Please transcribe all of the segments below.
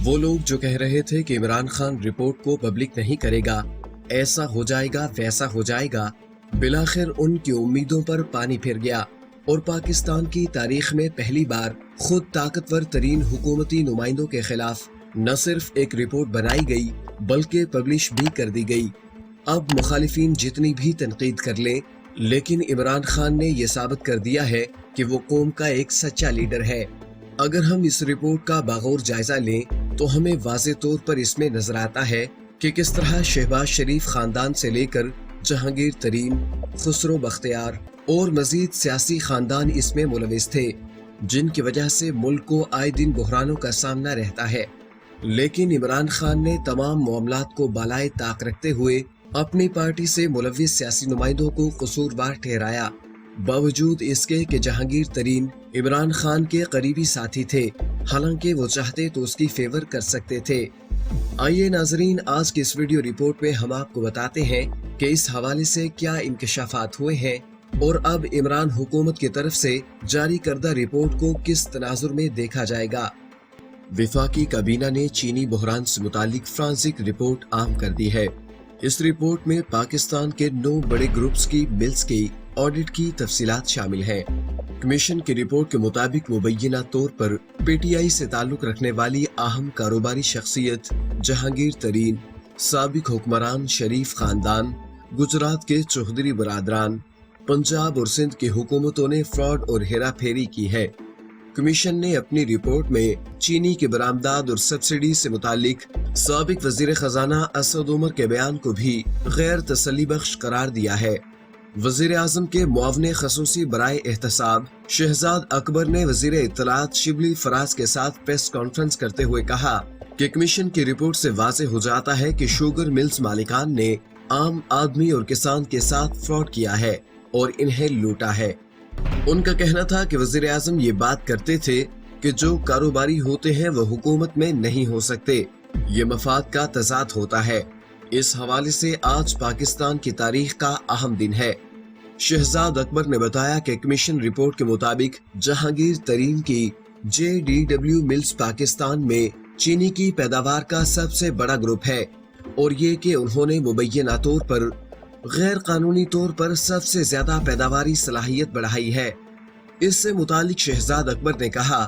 वो लोग जो कह रहे थे कि इमरान खान रिपोर्ट को पब्लिक नहीं करेगा, ऐसा हो जाएगा वैसा हो जाएगा, बिलाखिर उनकी उम्मीदों पर पानी फिर गया और पाकिस्तान की तारीख में पहली बार खुद ताकतवर तरीन हुकूमती नुमाइंदों के खिलाफ न सिर्फ एक रिपोर्ट बनाई गई बल्कि पब्लिश भी कर दी गई। अब मुखालिफिन जितनी भी तनकीद कर लें, लेकिन इमरान खान ने ये साबित कर दिया है कि वो कौम का एक सच्चा लीडर है। अगर हम इस रिपोर्ट का बागौर जायजा लें तो हमें वाज़े तौर पर इसमें नजर आता है कि किस तरह शहबाज शरीफ खानदान से लेकर जहांगीर तरीन, खुसरो बख्तियार और मजीद सियासी खानदान इसमें मुलविस थे, जिनकी वजह से मुल्क को आए दिन बहरानों का सामना रहता है। लेकिन इमरान खान ने तमाम मामलात को बालाए ताक रखते हुए अपनी पार्टी से मुलविस सियासी नुमाइंदों को कसूरवार ठहराया, बावजूद इसके कि जहांगीर तरीन इमरान खान के करीबी साथी थे, हालांकि वो चाहते तो उसकी फेवर कर सकते थे। आइए नाजरीन, आज की इस वीडियो रिपोर्ट में हम आपको बताते हैं कि इस हवाले से क्या इंकशाफात हुए हैं और अब इमरान हुकूमत की तरफ से जारी करदा रिपोर्ट को किस तनाजुर में देखा जाएगा। विफाकी काबीना ने चीनी बहरान से मुतालिक फ्रांसिक रिपोर्ट आम कर दी है। इस रिपोर्ट में पाकिस्तान के 9 बड़े ग्रुप्स की मिल्स की ऑडिट की तफसीलात शामिल हैं। कमीशन की रिपोर्ट के मुताबिक मुबैना तौर पर पीटीआई से ताल्लुक रखने वाली अहम कारोबारी शख्सियत जहांगीर तरीन, साबिक हुक्मरान शरीफ खानदान, गुजरात के चौधरी बरादरान, पंजाब और सिंध की हुकूमतों ने फ्रॉड और हेरा फेरी की है। कमीशन ने अपनी रिपोर्ट में चीनी के बरामदाद और सब्सिडी से मुतालिक साबिक वजीर खजाना असद उमर के बयान को भी गैर तसल्ली बख्श करार दिया है। वजीर आजम के मुआवने खसूसी बराए एहतसाब शहजाद अकबर ने वजीर इत्तलात शिबली फराज के साथ प्रेस कॉन्फ्रेंस करते हुए कहा कि कमीशन की रिपोर्ट से वाज़े हो जाता है कि शुगर मिल्स मालिकान ने आम आदमी और किसान के साथ फ्रॉड किया है और इन्हें लूटा है। उनका कहना था कि वजीर आजम ये बात करते थे कि जो कारोबारी होते हैं वो हुकूमत में नहीं हो सकते, ये मफाद का तजाद होता है। इस हवाले से आज पाकिस्तान की तारीख का अहम दिन है। शहजाद अकबर ने बताया कि कमीशन रिपोर्ट के मुताबिक जहांगीर तरीन की JDW मिल्स पाकिस्तान में चीनी की पैदावार का सबसे बड़ा ग्रुप है और ये कि उन्होंने मुबैना तौर पर गैर कानूनी तौर पर सबसे ज्यादा पैदावारी सलाहियत बढ़ाई है। इससे मुतालिक शहजाद अकबर ने कहा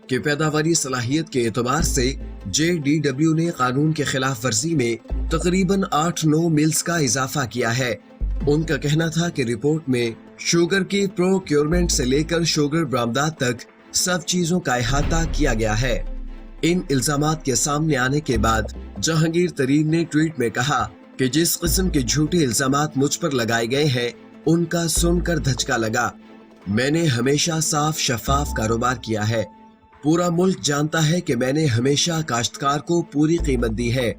कि पैदावारी सलाहियत के एतबार से JDW ने कानून के खिलाफ वर्जी में तकरीबन 8-9 मिल्स का इजाफा किया है। उनका कहना था कि रिपोर्ट में शुगर की प्रोक्योरमेंट से लेकर शुगर बरामदात तक सब चीजों का अहाता किया गया है। इन इल्जामात के सामने आने के बाद जहांगीर तरीन ने ट्वीट में कहा कि जिस किस्म के झूठे इल्जामात मुझ पर लगाए गए हैं उनका सुनकर धचका लगा। मैंने हमेशा साफ शफाफ कारोबार किया है। पूरा मुल्क जानता है कि मैंने हमेशा काश्तकार को पूरी कीमत दी है।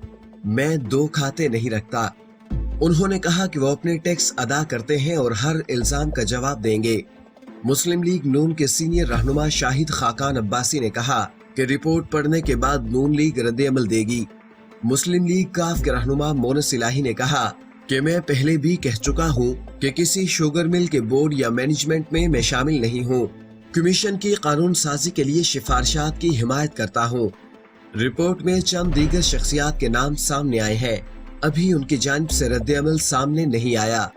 मैं 2 खाते नहीं रखता। उन्होंने कहा कि वो अपने टैक्स अदा करते हैं और हर इल्जाम का जवाब देंगे। मुस्लिम लीग नून के सीनियर रहनुमा शाहिद खाकान अब्बासी ने कहा कि रिपोर्ट पढ़ने के बाद नून लीग रद्द-ए-अमल देगी। मुस्लिम लीग काफ के रहनुमा मोनस इलाही ने कहा कि मैं पहले भी कह चुका हूं कि किसी शुगर मिल के बोर्ड या मैनेजमेंट में मैं शामिल नहीं हूं। कमीशन की कानून साजी के लिए सिफारिशात की हिमायत करता हूं। रिपोर्ट में चंद दीगर शख्सियात के नाम सामने आए हैं। अभी उनकी जानिब से रद्द-ए-अमल सामने नहीं आया।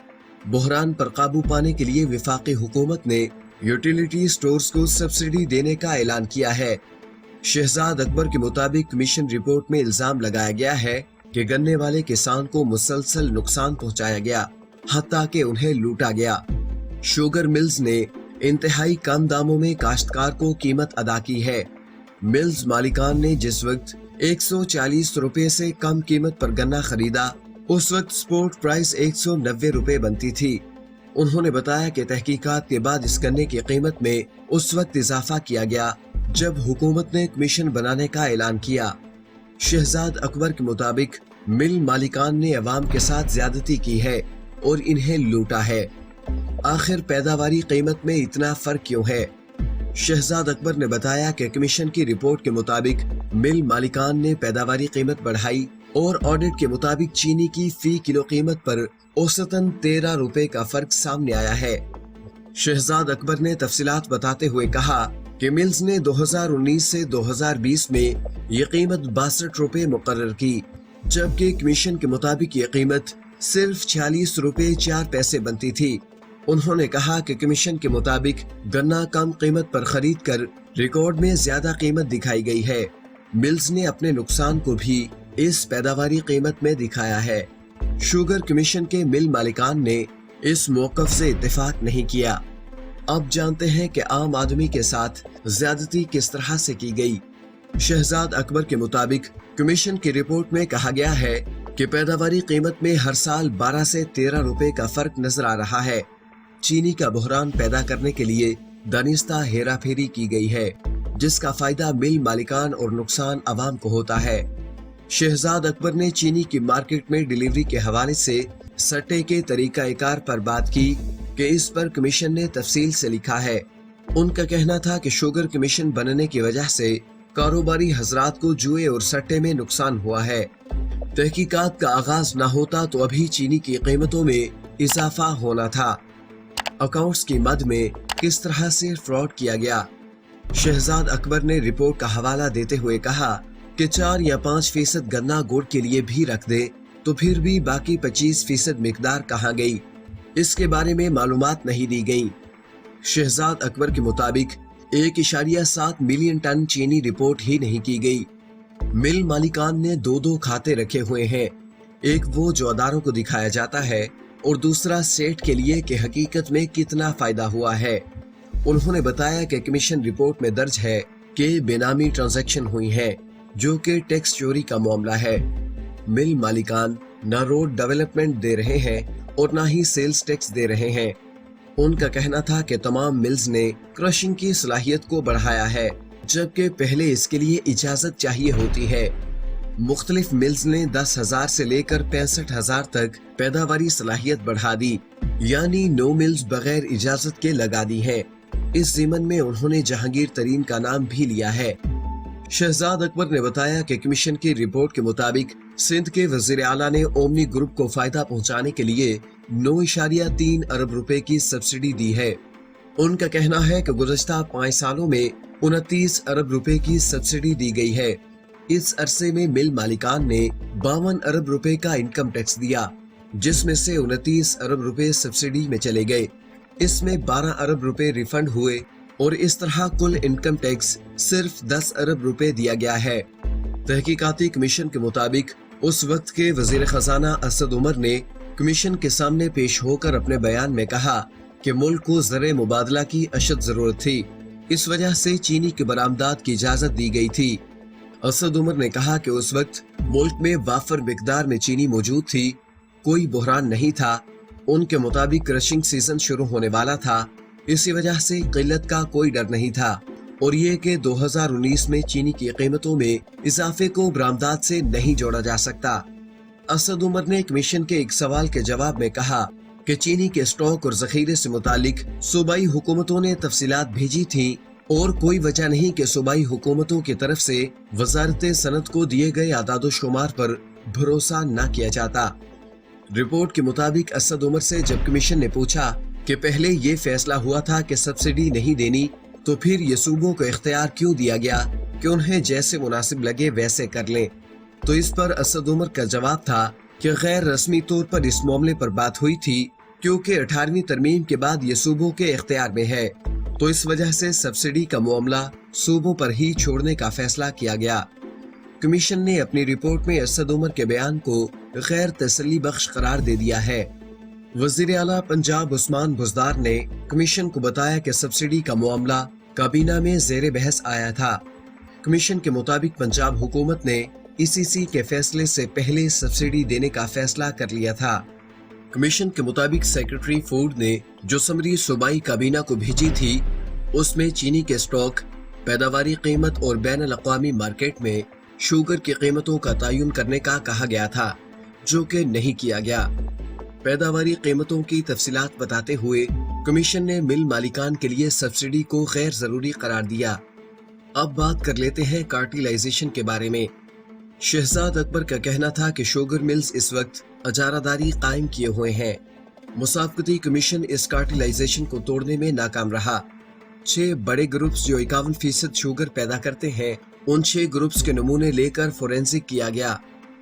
बहरान पर काबू पाने के लिए वफाकी हुकूमत ने यूटिलिटी स्टोर्स को सब्सिडी देने का ऐलान किया है। शहजाद अकबर के मुताबिक कमीशन रिपोर्ट में इल्जाम लगाया गया है कि गन्ने वाले किसान को मुसलसल नुकसान पहुंचाया गया, हत्ता कि उन्हें लूटा गया। शुगर मिल्स ने इंतहाई कम दामों में काश्तकार को कीमत अदा की है। मिल्स मालिकान ने जिस वक्त 140 रुपए से कम कीमत पर गन्ना खरीदा, उस वक्त स्पोर्ट प्राइस 190 रुपए बनती थी। उन्होंने बताया कि तहकीकात के बाद इस गन्ने की कीमत में उस वक्त इजाफा किया गया जब हुकूमत ने कमीशन बनाने का ऐलान किया। शहजाद अकबर के मुताबिक मिल मालिकान ने अवाम के साथ ज्यादती की है और इन्हें लूटा है। आखिर पैदावारी कीमत में इतना फर्क क्यों है? शहजाद अकबर ने बताया कि कमीशन की रिपोर्ट के मुताबिक मिल मालिकान ने पैदावारी कीमत बढ़ाई और ऑडिट के मुताबिक चीनी की फी किलो कीमत पर औसतन 13 रुपए का फर्क सामने आया है। शहजाद अकबर ने तफसीलात बताते हुए कहा कि मिल्स ने 2019 से 2020 में ये कीमत 62 रुपए मुकर्रर की, जबकि कमीशन के मुताबिक ये कीमत सिर्फ 46 रुपए 4 पैसे बनती थी। उन्होंने कहा कि कमीशन के मुताबिक गन्ना कम कीमत पर खरीद कर रिकॉर्ड में ज्यादा कीमत दिखाई गई है। मिल्स ने अपने नुकसान को भी इस पैदावारी कीमत में दिखाया है। शुगर कमीशन के मिल मालिकान ने इस मौकफ से इत्तेफाक नहीं किया। अब जानते हैं कि आम आदमी के साथ ज्यादती किस तरह से की गई। शहजाद अकबर के मुताबिक कमीशन की रिपोर्ट में कहा गया है कि पैदावारी कीमत में हर साल 12 से 13 रुपए का फर्क नजर आ रहा है। चीनी का बहरान पैदा करने के लिए दानिस्ता हेरा फेरी की गई है, जिसका फायदा मिल मालिकान और नुकसान अवाम को होता है। शहजाद अकबर ने चीनी की मार्केट में डिलीवरी के हवाले से सट्टे के तरीकाकार पर बात की कि इस पर कमीशन ने तफसील से लिखा है। उनका कहना था कि शुगर कमीशन बनने की वजह से कारोबारी हजरात को जुए और सट्टे में नुकसान हुआ है। तहकीकात का आगाज न होता तो अभी चीनी की कीमतों में इजाफा होना था। अकाउंट्स की मद में किस तरह से फ्रॉड किया गया। शहजाद अकबर ने रिपोर्ट का हवाला देते हुए कहा कि 4 या 5% गन्ना गुड़ के लिए भी रख दे तो फिर भी बाकी 25% मिकदार कहाँ गई, इसके बारे में मालूमात नहीं दी गई। शहजाद अकबर के मुताबिक 1.7 मिलियन टन चीनी रिपोर्ट ही नहीं की गई। मिल मालिकान ने 2 खाते रखे हुए हैं, एक वो जो अदारों को दिखाया जाता है और दूसरा सेठ के लिए कि हकीकत में कितना फायदा हुआ है। उन्होंने बताया कि कमीशन रिपोर्ट में दर्ज है कि बेनामी ट्रांजैक्शन हुई है, जो कि टैक्स चोरी का मामला है। मिल मालिकान न रोड डेवलपमेंट दे रहे हैं और न ही सेल्स टैक्स दे रहे हैं। उनका कहना था कि तमाम मिल्स ने क्रशिंग की सलाहियत को बढ़ाया है, जबकि पहले इसके लिए इजाजत चाहिए होती है। मुख्तलिफ मिल्स ने 10,000 से लेकर 65,000 तक पैदावारी सलाहियत बढ़ा दी, यानी 9 मिल्स बगैर इजाजत के लगा दी हैं। इस ज़िमन में उन्होंने जहांगीर तरीन का नाम भी लिया है। शहजाद अकबर ने बताया कि कमीशन की रिपोर्ट के मुताबिक सिंध के वजीर आला ने ओमनी ग्रुप को फायदा पहुंचाने के लिए 9.3 अरब रुपए की सब्सिडी दी है। उनका कहना है कि गुज़श्ता 5 सालों में 29 अरब रुपए की सब्सिडी दी गई है। इस अरसे में मिल मालिकान ने 52 अरब रुपए का इनकम टैक्स दिया, जिसमें से 29 अरब रुपए सब्सिडी में चले गए। इसमें 12 अरब रुपए रिफंड हुए और इस तरह कुल इनकम टैक्स सिर्फ 10 अरब रुपए दिया गया है। तहकीकाती कमीशन के मुताबिक उस वक्त के वजीर खजाना असद उमर ने कमीशन के सामने पेश होकर अपने बयान में कहा कि मुल्क को ज़र मुबादला की अशद जरूरत थी, इस वजह से चीनी की बरामदात की इजाजत दी गई थी। असद उमर ने कहा कि उस वक्त मुल्क में वाफर मिकदार में चीनी मौजूद थी, कोई बहरान नहीं था। उनके मुताबिक क्रशिंग सीजन शुरू होने वाला था, इसी वजह से किल्लत का कोई डर नहीं था और ये कि 2019 में चीनी की कीमतों में इजाफे को बरामदात से नहीं जोड़ा जा सकता। असद उमर ने कमीशन के एक सवाल के जवाब में कहा कि चीनी के स्टॉक और जखीरे से मुतालिक सूबाई हुकूमतों ने तफसीलात भेजी थी और कोई वजह नहीं कि सूबाई हुकूमतों की तरफ से वजारत सनत को दिए गए आदादो शुमार पर भरोसा न किया जाता। रिपोर्ट के मुताबिक असद उमर से जब कमीशन ने पूछा कि पहले ये फैसला हुआ था कि सब्सिडी नहीं देनी, तो फिर ये सूबों को इख्तियार क्यों दिया गया कि उन्हें जैसे मुनासिब लगे वैसे कर लें, तो इस पर असद उमर का जवाब था कि गैर रस्मी तौर पर इस मामले पर बात हुई थी, क्योंकि 18वीं तरमीम के बाद ये सूबों के इख्तियार में है, तो इस वजह से सब्सिडी का मामला सूबों पर ही छोड़ने का फैसला किया गया। कमीशन ने अपनी रिपोर्ट में असद उमर के बयान को गैर तसल्ली बख्श करार दे दिया है। वजीर आला पंजाब उस्मान बुज़दार ने कमीशन को बताया कि सब्सिडी का मामला काबीना में ज़ेरे बहस आया था। कमीशन के मुताबिक पंजाब हुकूमत ने ईसीसी के फैसले से पहले सब्सिडी देने का फैसला कर लिया था। कमीशन के मुताबिक सेक्रेटरी फूड ने जो समरी सूबाई काबीना को भेजी थी, उसमें चीनी के स्टॉक, पैदावारी कीमत और बैन अल-अक़वामी मार्केट में शुगर की कीमतों का तयन करने का कहा गया था, जो कि नहीं किया गया। पैदावारी कीमतों की तफसीलात बताते हुए कमीशन ने मिल मालिकान के लिए सब्सिडी को गैर जरूरी करार दिया। अब बात कर लेते हैं कार्टिलाइजेशन के बारे में। शहजाद अकबर का कहना था कि शुगर मिल्स इस वक्त अजारादारी कायम किए हुए हैं। मुसाफकती कमीशन इस कार्टिलाइजेशन को तोड़ने में नाकाम रहा। 6 बड़े ग्रुप्स जो 51% शुगर पैदा करते हैं, उन 6 ग्रुप्स के नमूने लेकर फोरेंसिक किया गया।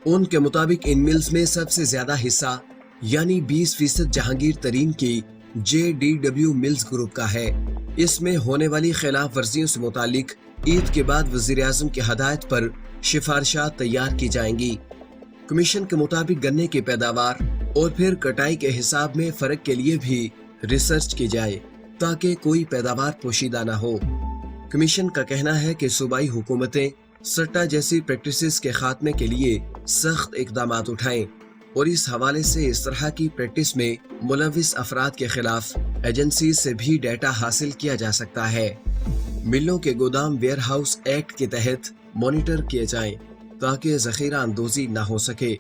उनके मुताबिक इन मिल्स में सबसे ज्यादा हिस्सा यानी 20% जहांगीर तरीन की JDW मिल्स ग्रुप का है। इसमें होने वाली खिलाफ वर्जियों से मुतालिक ईद के बाद वजीर आजम की हदायत पर सिफारिशात तैयार की जाएंगी। कमीशन के मुताबिक गन्ने की पैदावार और फिर कटाई के हिसाब में फर्क के लिए भी रिसर्च की जाए ताकि कोई पैदावार पोशीदा न हो। कमीशन का कहना है कि सूबाई हुकूमतें सट्टा जैसी प्रैक्टिसेस के खात्मे के लिए सख्त इकदामात उठाएं और इस हवाले से इस तरह की प्रैक्टिस में मुलविस अफराद के खिलाफ एजेंसी से भी डाटा हासिल किया जा सकता है। मिलों के गोदाम वेयर हाउस एक्ट के तहत मॉनिटर किए जाएं ताकि जखीरा अंदोजी न हो सके।